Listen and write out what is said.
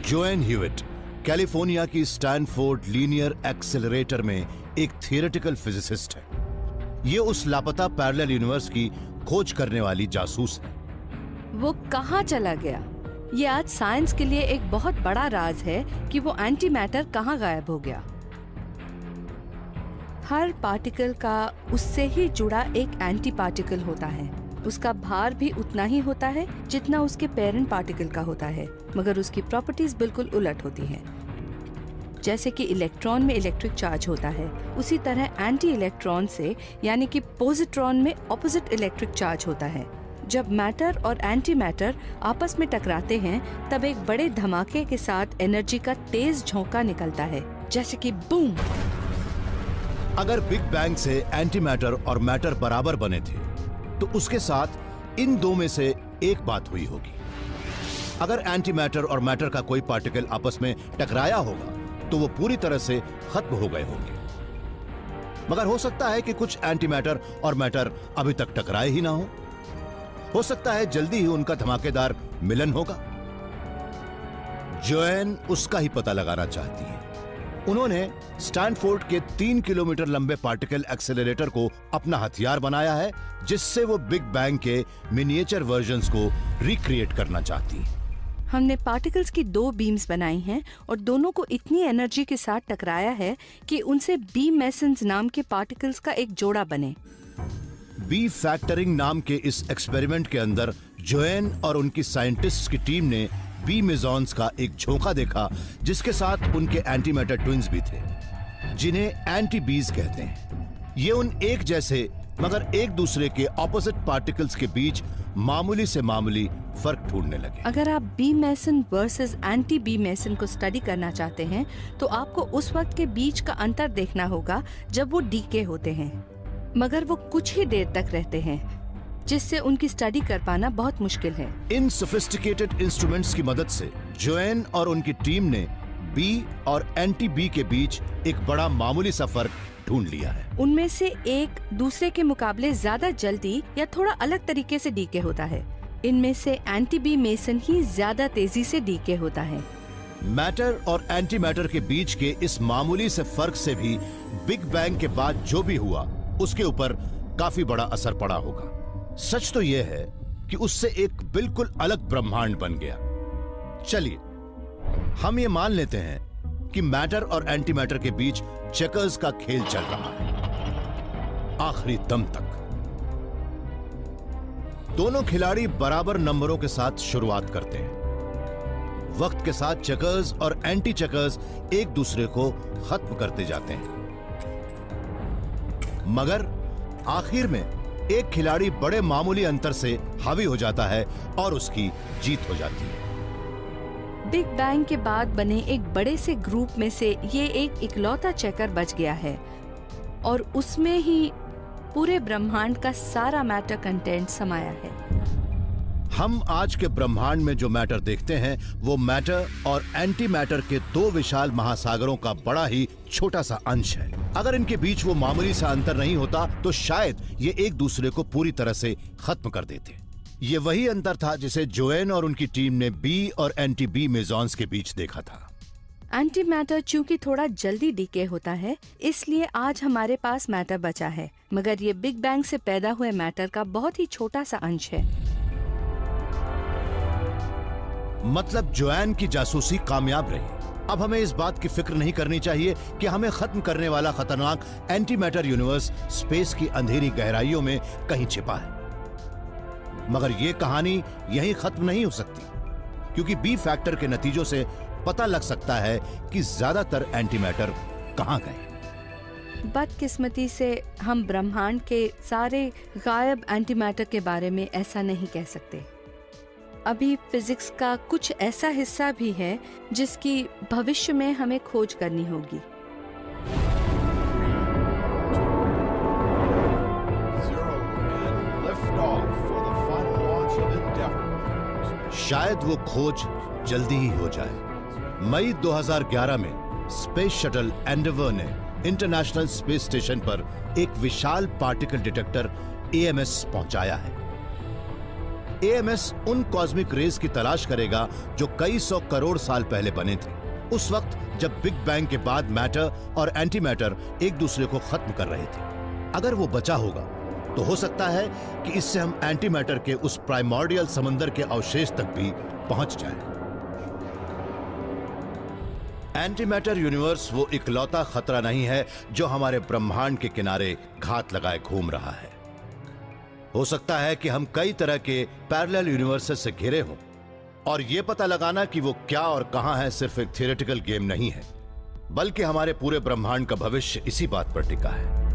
Dwayne ह्यूइट California की Stanford linear accelerator में एक थियोरेटिकल फिजिसिस्ट है। ये उस लापता पैरेलल यूनिवर्स की खोज करने वाली जासूस है। वो कहाँ चला गया? ये आज साइंस के लिए एक बहुत बड़ा राज है कि वो एंटी मैटर कहाँ गायब हो गया। हर पार्टिकल का उससे ही जुड़ा एक एंटी पार्टिकल होता है। उसका भार भी उतना ही होता है जितना उसके पेरेंट पार्टिकल का होता है, मगर उसकी प्रॉपर्टीज बिल्कुल उलट होती हैं। जैसे कि इलेक्ट्रॉन में इलेक्ट्रिक चार्ज होता है, उसी तरह एंटी इलेक्ट्रॉन से यानी कि पॉजिट्रॉन में ऑपोजिट इलेक्ट्रिक चार्ज होता है। जब मैटर और एंटी मैटर आपस में टकराते हैं तब एक बड़े धमाके के साथ एनर्जी का तेज झोंका निकलता है, जैसे कि बूम। अगर बिग बैंग से एंटी मैटर और मैटर बराबर बने थे तो उसके साथ इन दो में से एक बात हुई होगी। अगर एंटी मैटर और मैटर का कोई पार्टिकल आपस में टकराया होगा तो वो पूरी तरह से खत्म हो गए होंगे, मगर हो सकता है कि कुछ एंटी मैटर और मैटर अभी तक टकराए ही ना हो सकता है जल्दी ही उनका धमाकेदार मिलन होगा। जोएन उसका ही पता लगाना चाहती है। उन्होंने स्टैनफोर्ड के 3 किलोमीटर लंबे पार्टिकल एक्सेलरेटर को अपना हथियार बनाया है, जिससे वो बिग बैंग के मिनिएचर वर्जन्स को रिक्रिएट करना चाहती है। हमने पार्टिकल्स की 2 बीम्स बनाई हैं और दोनों को इतनी एनर्जी के साथ टकराया है कि उनसे बीम मेसन्स नाम के पार्टिकल्स का एक जोड़ा बने। बी फैक्टरिंग नाम के इस एक्सपेरिमेंट के अंदर जोएन और उनकी साइंटिस्ट्स की टीम ने बी मेसॉन्स का एक झोंका देखा, जिसके साथ उनके एंटी मैटर ट्विन्स भी थे, जिन्हें एंटी बीज कहते हैं। ये उन एक जैसे मगर एक दूसरे के ऑपोजिट पार्टिकल्स के बीच मामूली से मामूली फर्क ढूंढने लगे। अगर आप B meson versus anti B meson को स्टडी करना चाहते हैं तो आपको उस वक्त के बीच का अंतर देखना होगा जब वो डीके होते हैं, मगर वो कुछ ही देर तक रहते हैं, जिससे उनकी स्टडी कर पाना बहुत मुश्किल है। इन सोफिस्टिकेटेड इंस्ट्रूमेंट्स की मदद से जोएन और उनकी टीम ने बी और एंटी बी के बीच एक बड़ा मामूली सा फर्क ढूंढ लिया है। उनमें से एक दूसरे के मुकाबले ज्यादा जल्दी या थोड़ा अलग तरीके से डीके होता है। इनमें से एंटी बी मेसन ही ज्यादा तेजी से डीके होता है। मैटर और एंटी मैटर के बीच के इस मामूली से फर्क से भी बिग बैंग के बाद जो भी हुआ उसके ऊपर काफी बड़ा असर पड़ा होगा। सच तो यह है कि उससे एक बिल्कुल अलग ब्रह्मांड बन गया। चलिए हम ये मान लेते हैं कि मैटर और एंटी मैटर के बीच चेकर्स का खेल चल रहा है आखिरी दम तक। दोनों खिलाड़ी बराबर नंबरों के साथ शुरुआत करते हैं। वक्त के साथ चेकर्स और एंटी चेकर्स एक दूसरे को खत्म करते जाते हैं, मगर आखिर में एक खिलाड़ी बड़े मामूली अंतर से हावी हो जाता है और उसकी जीत हो जाती है। बिग बैंग के बाद बने एक बड़े से ग्रुप में से ये एक इकलौता चेकर बच गया है और उसमें ही पूरे ब्रह्मांड का सारा मैटर कंटेंट समाया है। हम आज के ब्रह्मांड में जो मैटर देखते हैं वो मैटर और एंटी मैटर के 2 विशाल महासागरों का बड़ा ही छोटा सा अंश है। अगर इनके बीच वो मामूली सा अंतर नहीं होता तो शायद ये एक दूसरे को पूरी तरह से खत्म कर देते। ये वही अंतर था जिसे जोएन और उनकी टीम ने बी और एंटी बी मेसॉन्स के बीच देखा था। एंटी मैटर चूंकि थोड़ा जल्दी डीके होता है, इसलिए आज हमारे पास मैटर बचा है, मगर ये बिग बैंग से पैदा हुए मैटर का बहुत ही छोटा सा अंश है। मतलब जोएन की जासूसी कामयाब रही। अब हमें इस बात की फिक्र नहीं करनी चाहिए कि हमें खत्म करने वाला खतरनाक एंटी मैटर यूनिवर्स स्पेस की अंधेरी गहराइयों में कहीं छिपा है। मगर यह कहानी यहीं खत्म नहीं हो सकती, क्योंकि बी फैक्टर के नतीजों से पता लग सकता है कि ज्यादातर एंटी मैटर कहां गए। बदकिस्मती से हम ब्रह्मांड के सारे गायब एंटी मैटर के बारे में ऐसा नहीं कह सकते। अभी फिजिक्स का कुछ ऐसा हिस्सा भी है जिसकी भविष्य में हमें खोज करनी होगी। शायद वो खोज जल्दी ही हो जाए। मई 2011 में स्पेस शटल एंडेवर ने इंटरनेशनल स्पेस स्टेशन पर एक विशाल पार्टिकल डिटेक्टर AMS पहुंचाया है। एएमएस उन कॉस्मिक रेज की तलाश करेगा जो कई 100 करोड़ साल पहले बने थे, उस वक्त जब बिग बैंग के बाद मैटर और एंटी मैटर एक दूसरे को खत्म कर रहे थे। अगर वो बचा होगा तो हो सकता है कि इससे हम एंटी मैटर के उस प्राइमोर्डियल समंदर के अवशेष तक भी पहुंच जाएं। एंटी मैटर यूनिवर्स वो इकलौता खतरा नहीं है जो हमारे ब्रह्मांड के किनारे घात लगाए घूम रहा है। हो सकता है कि हम कई तरह के पैरेलल यूनिवर्सेस से घिरे हों, और यह पता लगाना कि वो क्या और कहां है सिर्फ एक थियोरेटिकल गेम नहीं है, बल्कि हमारे पूरे ब्रह्मांड का भविष्य इसी बात पर टिका है।